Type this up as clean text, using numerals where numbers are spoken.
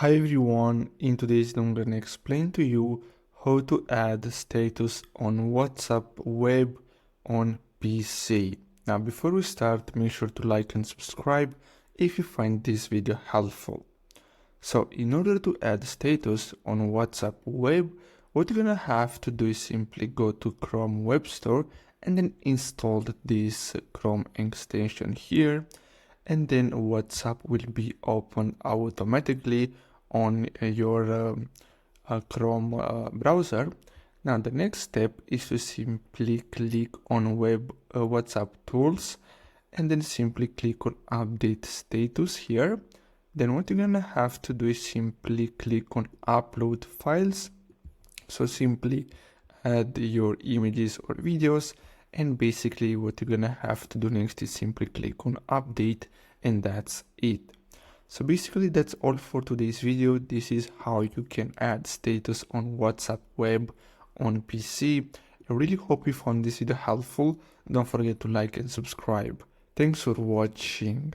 Hi everyone, in today's video I'm gonna explain to you how to add status on WhatsApp web on PC. Now before we start, make sure to like and subscribe if you find this video helpful. So in order to add status on WhatsApp web, what you're gonna have to do is simply go to Chrome Web Store and then install this Chrome extension here, and then WhatsApp will be open automatically on your Chrome browser. Now the next step is to simply click on WhatsApp tools and then simply click on update status here. Then what you're gonna have to do is simply click on upload files. So simply add your images or videos, and basically what you're gonna have to do next is simply click on update, and that's it. So basically that's all for today's video. This is how you can add status on WhatsApp web on PC. I really hope you found this video helpful. Don't forget to like and subscribe. Thanks for watching.